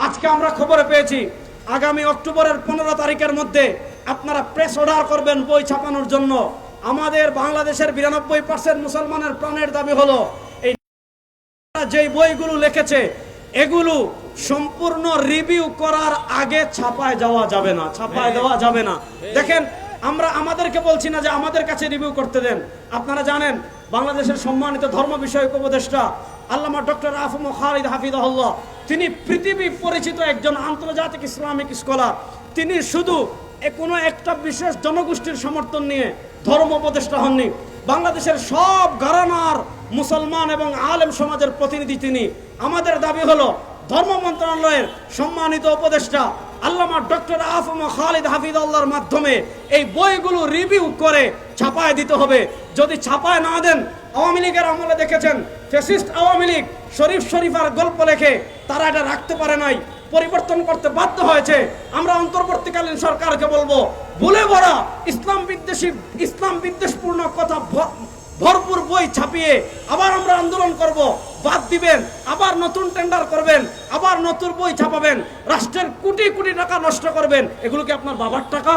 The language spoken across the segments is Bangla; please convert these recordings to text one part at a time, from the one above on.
আজকে আমরা খবরে পেয়েছি আগামী অক্টোবরের 15 তারিখের মধ্যে আপনারা প্রেস অর্ডার করবেন বই ছাপানোর জন্য। আমাদের বাংলাদেশের 92% মুসলমানের প্রাণের দাবি হলো এই যেই বইগুলো লিখেছে এগুলো সম্পূর্ণ রিভিউ করার আগে ছাপায় যাওয়া যাবে না, ছাপায় দেওয়া যাবে না। দেখেন, আমরা আমাদেরকে বলছি না যে আমাদের কাছে রিভিউ করতে দেন। আপনারা জানেন বাংলাদেশের সম্মানিত ধর্ম বিষয়ক উপদেষ্টা আল্লামা ডক্টর আফম খালিদ হাফিজাহুল্লাহ, তিনি পৃথিবী পরিচিত একজন আন্তর্জাতিক ইসলামিক স্কলার। তিনি শুধু কোনো একটা বিশেষ জনগোষ্ঠীর সমর্থন নিয়ে ধর্ম উপদেষ্টা হননি, বাংলাদেশের সব ঘরানার মুসলমান এবং আলেম সমাজের প্রতিনিধি তিনি। আমাদের দাবি হলো ধর্ম মন্ত্রণালয়ের সম্মানিত উপদেষ্টা আল্লামা ডক্টর আফম খালিদ হাফিজাহুল্লাহর মাধ্যমে এই বইগুলো রিভিউ করে ছাপায় দিতে হবে। যদি ছাপায় না দেন, আওয়ামী লীগের আমলে দেখেছেন ফ্যাসিস্ট আওয়ামী লীগ শরীফ শরীফার গল্প লেখে তারা এটা রাখতে পারে নাই, পরিবর্তন করতে বাধ্য হয়েছে। আমরা অন্তর্বর্তীকালীন সরকারকে বলবো, ভুলে ভরা ইসলাম বিদ্বেষপূর্ণ কথা ভরপুর বই ছাপিয়ে আবার আমরা আন্দোলন করব, বাদ দিবেন, আবার নতুন টেন্ডার করবেন, আবার নতুন বই ছাপাবেন, রাষ্ট্রের কোটি কোটি টাকা নষ্ট করবেন। এগুলো কি আপনার বাবার টাকা?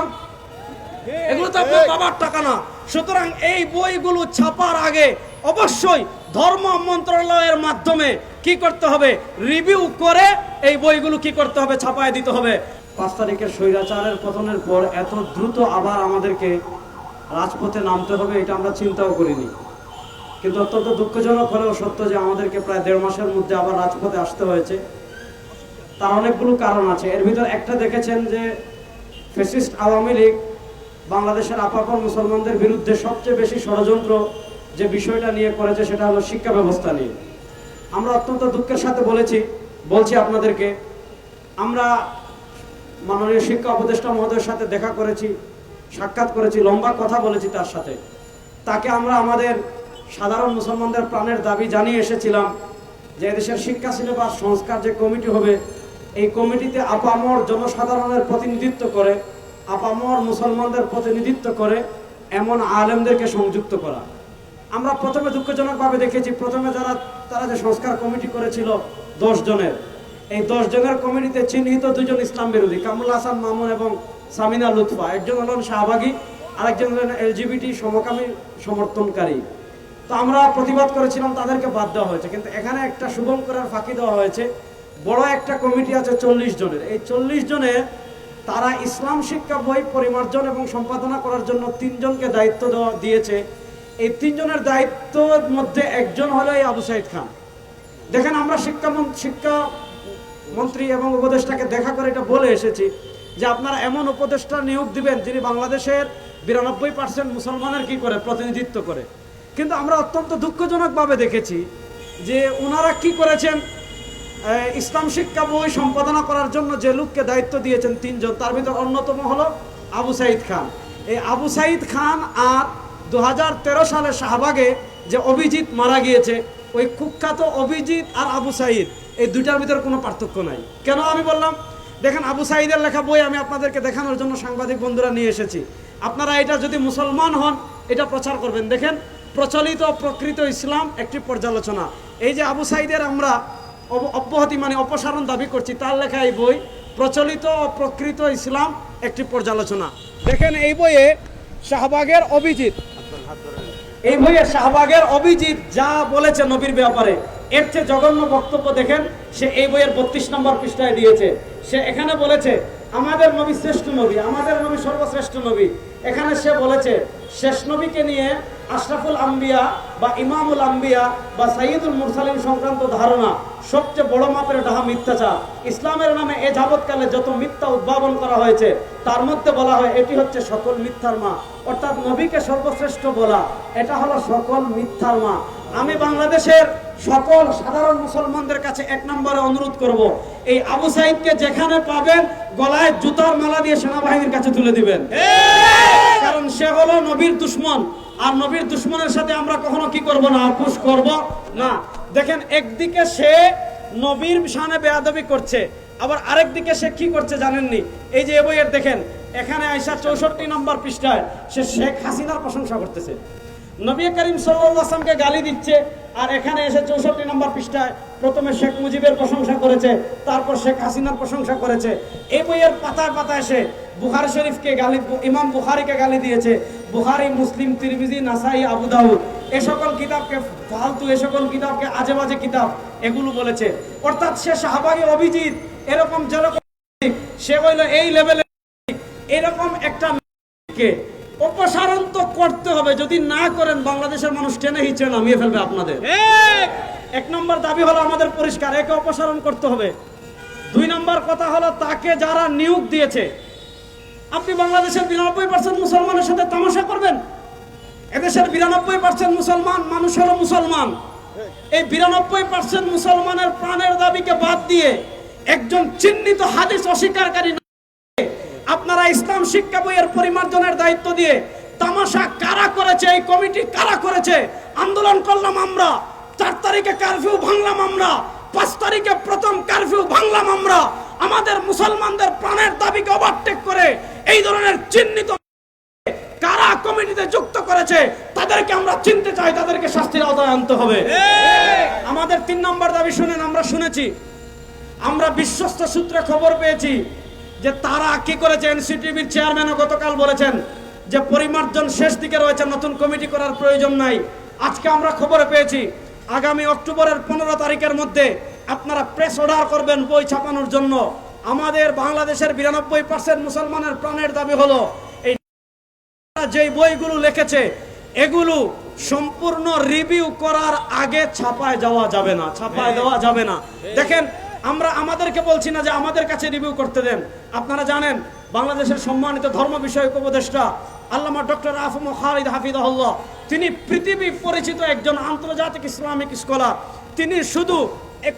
এগুলো তো আপনার বাবার টাকা না। সুতরাং এই বইগুলো ছাপার আগে অবশ্যই ধর্ম মন্ত্রণালয়ের মাধ্যমে কি করতে হবে, রিভিউ করে এই বইগুলো কি করতে হবে, ছাপায় দিতে হবে। 5 তারিখের স্বৈরাচারের পতনের পর এত দ্রুত আবার আমাদেরকে রাজপথে নামতে হবে এটা আমরা চিন্তাও করিনি। কিন্তু অত্যন্ত দুঃখজনক হলেও সত্য যে আমাদেরকে প্রায় 1.5 মাসের মধ্যে আবার রাজপথে আসতে হয়েছে। তার অনেকগুলো কারণ আছে। এর ভিতর একটা দেখেছেন যে ফ্যাসিস্ট আওয়ামী লীগ বাংলাদেশের আপামর মুসলমানদের বিরুদ্ধে সবচেয়ে বেশি ষড়যন্ত্র যে বিষয়টা নিয়ে করেছে সেটা হলো শিক্ষা ব্যবস্থা নিয়ে। আমরা অত্যন্ত দুঃখের সাথে বলছি আপনাদেরকে, আমরা মাননীয় শিক্ষা উপদেষ্টা মহোদয়ের সাথে দেখা করেছি, সাক্ষাৎ করেছি, লম্বা কথা বলেছি তার সাথে। তাকে আমরা আমাদের সাধারণ মুসলমানদের প্রাণের দাবি জানিয়ে এসেছিলাম যে এদেশের শিক্ষা সিলেবাস সংস্কার যে কমিটি হবে, এই কমিটিতে আপামর জনসাধারণের প্রতিনিধিত্ব করে, আপামর মুসলমানদের প্রতিনিধিত্ব করে এমন আলেমদেরকে সংযুক্ত করা। আমরা প্রথমে দুঃখজনকভাবে দেখেছি, প্রথমে তারা যে সংস্কার কমিটি করেছিল 10 জনের, এই 10 জনের কমিটিতে চিহ্নিত 2 জন ইসলাম বিরোধী, কামরুল হাসান মামুন এবং সামিনা লুৎফা। একজন হলেন শাহবাগী, আরেকজন হলেন এলজিবিটি সমকামী সমর্থনকারী। তো আমরা প্রতিবাদ করেছিলাম, তাদেরকে বাদ দেওয়া হয়েছে। কিন্তু এখানে একটা শুভঙ্করের ফাঁকি দেওয়া হয়েছে। বড় একটা কমিটি আছে 40 জনের, এই 40 জনে তারা ইসলাম শিক্ষা বই পরিমার্জন এবং সম্পাদনা করার জন্য 3 জনকে দায়িত্ব দিয়েছে। এই 3 জনের দায়িত্বের মধ্যে একজন হলো এই আবু সাইদ খান। দেখেন, আমরা শিক্ষামন্ত্রী এবং উপদেষ্টাকে দেখা করে এটা বলে এসেছি যে আপনারা এমন উপদেষ্টা নিয়োগ দিবেন যিনি বাংলাদেশের 92% মুসলমানের কি করে প্রতিনিধিত্ব করে। কিন্তু আমরা অত্যন্ত দুঃখজনকভাবে দেখেছি যে ওনারা কি করেছেন, ইসলাম শিক্ষা বই সম্পাদনা করার জন্য যে লোককে দায়িত্ব দিয়েছেন 3 জন, তার ভিতর অন্যতম হলো আবু সাইদ খান। এই আবু সাইদ খান আর 2013 সালে শাহবাগে যে অভিজিৎ মারা গিয়েছে, ওই কুখ্যাত অভিজিৎ আর আবু সাইদ, এই দুইটার ভিতর কোনো পার্থক্য নাই। কেন আমি বললাম, দেখেন আবু সাইদের লেখা বই আমি আপনাদেরকে দেখানোর জন্য সাংবাদিক বন্ধুরা নিয়ে এসেছি। আপনারা এটা যদি মুসলমান হন এটা প্রচার করবেন। দেখেন, প্রচলিত প্রকৃত ইসলাম একটি পর্যালোচনা। এই যে আবু সাইদের আমরা অব্যাহতি মানে অপসারণ দাবি করছি, তার লেখা এই বই প্রচলিত ও প্রকৃত ইসলাম একটি পর্যালোচনা। দেখেন এই বইয়ে শাহবাগের অভিজিৎ যা বলেছে নবীর ব্যাপারে, এর চেয়ে জঘন্য বক্তব্য দেখেন সে এই বইয়ের 32 নম্বর পৃষ্ঠায় দিয়েছে। সে এখানে বলেছে আমাদের নবী শ্রেষ্ঠ নবী, আমাদের নবী সর্বশ্রেষ্ঠ নবী। এখানে সে বলেছে শেষ নবীকে নিয়ে আশরাফুল আম্বিয়া বা ইমামুল আম্বিয়া বা সাইয়্যিদুল মুরসালিন সংক্রান্ত ধারণা সবচেয়ে বড় মাপের ডাহা মিথ্যাচার। ইসলামের নামে এ যাবৎকালে যত মিথ্যা উদ্ভাবন করা হয়েছে তার মধ্যে বলা হয় এটি হচ্ছে সকল মিথ্যার মা, অর্থাৎ নবীকে সর্বশ্রেষ্ঠ বলা এটা হলো সকল মিথ্যার মা। আমি বাংলাদেশের সকল সাধারণ মুসলমানদের কাছে 1 নম্বরে অনুরোধ করব, এই আবু সাইদকে যেখানে পাবেন গলায় জুতার মালা দিয়ে সেনাবাহিনীর কাছে তুলে দিবেন, কারণ সে হলো নবীর দুশমন। আর নবীর দুশমনের সাথে আমরা কখনো কি করব না, আপোষ করব না। দেখেন, একদিকে সে নবীর শানে বেয়াদবি করছে, আবার আরেক দিকে সে কি করছে জানেননি? এই যে বইয়ের দেখেন এখানে আয়েশা 64 নম্বর পৃষ্ঠায় সে শেখ হাসিনার প্রশংসা করতেছে। নবী করিম সাল্লাল্লাহু আলাইহি ওয়াসাল্লামকে গালি দিচ্ছে, আর এখানে এসে 64 নম্বর পৃষ্ঠায় প্রথমে শেখ মুজিবের প্রশংসা করেছে, তারপর শেখ হাসিনার প্রশংসা করেছে। এই বইয়ের পাতায় পাতায় এসে বুখারী শরীফকে গালি, ইমাম বুখারীকে গালি দিয়েছে। বুখারী, মুসলিম, তিরমিজি, নাসাই, আবু দাউদ এই সকল কিতাবকে ফালতু, এই সকল কিতাবকে আজে বাজে কিতাব এগুলো বলেছে। অর্থাৎ সে শাহবাগী অভিজিৎ, এরকম যেরকম সে হইল এই লেভেলে, এরকম একটা কে অপসারণ তো করতে হবে। যদি না করেন বাংলাদেশের মানুষ টেনে হিচড়ে নামিয়ে ফেলবে আপনাদের। এক নম্বর দাবি হলো আমাদের পরিষ্কার, একে অপসারণ করতে হবে। 2 নম্বর কথা হলো তাকে যারা নিয়োগ দিয়েছে, আপনি বাংলাদেশের 92% মুসলমানের সাথে তামাশা করবেন? এদেশের 92% মুসলমান মানুষ হলো মুসলমান। এই 92% মুসলমানের প্রাণের দাবিকে বাদ দিয়ে একজন চিহ্নিত হাদিস অস্বীকারী আপনারা ইসলাম শিক্ষা বইয়ের পরিমার্জনের দায়িত্ব দিয়ে তামাশা কারা করেছে, এই কমিটি কারা করেছে? আন্দোলন করলাম আমরা, 4 তারিখে কারফিউ ভাঙলাম আমরা, 5 তারিখে প্রথম কারফিউ ভাঙলাম আমরা। আমাদের মুসলমানদের প্রাণের দাবিকে ওভারটেক করে এই ধরনের চিহ্নিত কারা কমিটিতে যুক্ত করেছে তাদেরকে আমরা চিনতে চাই, তাদেরকে শাস্তির আওতায় আনতে হবে। আমাদের 3 নম্বর দাবি শুনেন, আমরা শুনেছি, আমরা বিশ্বস্ত সূত্রে খবর পেয়েছি যে তারা কি করেছে। এনসিটিভির চেয়ারম্যানও গতকাল বলেছেন যে পরিমার্জন শেষ দিকে রয়েছে, নতুন কমিটি করার প্রয়োজন নাই। আজকে আমরা খবরে পেয়েছি আগামী অক্টোবরের 15 তারিখের মধ্যে আপনারা প্রেস অর্ডার করবেন বই ছাপানোর জন্য। আমাদের বাংলাদেশের 92% মুসলমানের প্রাণের দাবি হলো এই যে বইগুলো লিখেছে এগুলো সম্পূর্ণ রিভিউ করার আগে ছাপায় যাওয়া যাবে না, ছাপায় দেওয়া যাবে না। দেখেন, আমরা আমাদেরকে বলছি না যে আমাদের কাছে রিভিউ করতে দেন। আপনারা জানেন বাংলাদেশের সম্মানিত ধর্ম বিষয়ক উপদেষ্টা আল্লামা ডক্টর আফম খালিদ হাফিজাহুল্লাহ, তিনি পৃথিবী পরিচিত একজন আন্তর্জাতিক ইসলামিক স্কলার। তিনি শুধু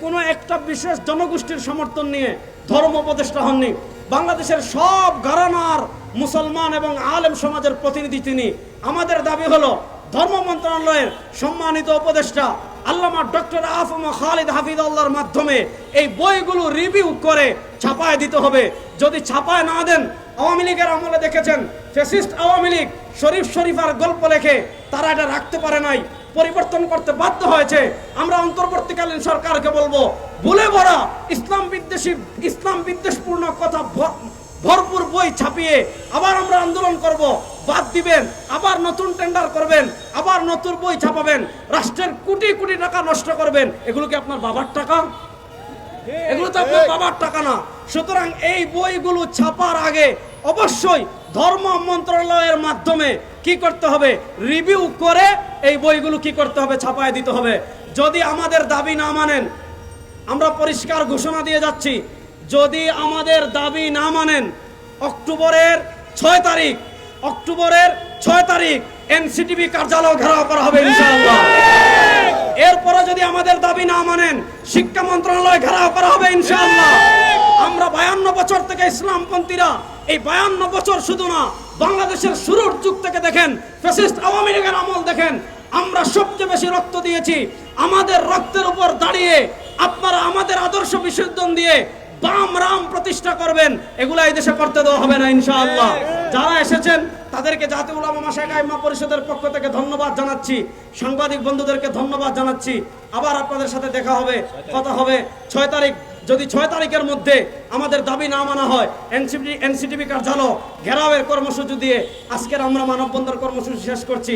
কোনো একটা বিশেষ জনগোষ্ঠীর সমর্থন নিয়ে ধর্ম উপদেষ্টা হননি, বাংলাদেশের সব ঘরানার মুসলমান এবং আলেম সমাজের প্রতিনিধি তিনি। আমাদের দাবি হলো ধর্ম মন্ত্রণালয়ের সম্মানিত উপদেষ্টা আল্লামা ডক্টর আফম খালিদ হাফিজাহুল্লাহর মাধ্যমে এই বইগুলো রিভিউ করে ছাপায় দিতে হবে। যদি ছাপায় না দেন, আওয়ামী লীগের আমলে দেখেছেন ফ্যাসিস্ট আওয়ামী লীগ শরীফ শরীফার গল্প লেখে তারা এটা রাখতে পারে নাই, পরিবর্তন করতে বাধ্য হয়েছে। আমরা অন্তর্বর্তীকালীন সরকারকে বলবো, ভুলে ভরা ইসলাম বিদ্বেষপূর্ণ কথা ভরপুর বই ছাপিয়ে আবার আমরা আন্দোলন করব, বাদ দিবেন, আবার নতুন টেন্ডার করবেন, আবার নতুন বই ছাপাবেন, রাষ্ট্রের কোটি কোটি টাকা নষ্ট করবেন। এগুলো কি আপনার বাবার টাকা? এগুলো তো আপনার বাবার টাকা না। সুতরাং এই বইগুলো ছাপার আগে অবশ্যই ধর্ম মন্ত্রণালয়ের মাধ্যমে কি করতে হবে, রিভিউ করে এই বইগুলো কি করতে হবে, ছাপায় দিতে হবে। যদি আমাদের দাবি না মানেন, আমরা পরিষ্কার ঘোষণা দিয়ে যাচ্ছি, যদি আমাদের দাবি না মানেন, অক্টোবরের 6 তারিখ এনসিটিভি কার্যালয় ঘেরাও করা হবে ইনশাআল্লাহ। এরপরে যদি আমাদের দাবি না মানেন, শিক্ষা মন্ত্রণালয় ঘেরাও করা হবে ইনশাআল্লাহ। আমরা 52 বছর থেকে ইসলামপন্থীরা, এই 52 বছর শুধু না, বাংলাদেশের শুরুর যুগ থেকে দেখেন, ফ্যাসিস্ট আওয়ামী লীগের আমল দেখেন, আমরা সবচেয়ে বেশি রক্ত দিয়েছি। আমাদের রক্তের উপর দাঁড়িয়ে আপনারা আমাদের আদর্শ বিসর্জন দিয়ে বাম রাম প্রতিষ্ঠা করবেন, এগুলা এই দেশে করতে দেওয়া হবে না ইনশাআল্লাহ। যারা এসেছেন তাদেরকে জাতীয় উলামা মাশায়েখ আইম্মা পরিষদের পক্ষ থেকে ধন্যবাদ জানাচ্ছি, সাংবাদিক বন্ধুদেরকে ধন্যবাদ জানাচ্ছি। আবার আপনাদের সাথে দেখা হবে, কথা হবে 6 তারিখ। যদি 6 তারিখের মধ্যে আমাদের দাবি না মানা হয়, এনসিটিভি কার্যালয় ঘেরাওয়ের কর্মসূচি দিয়ে আজকের আমরা মানববন্ধন কর্মসূচি শেষ করছি।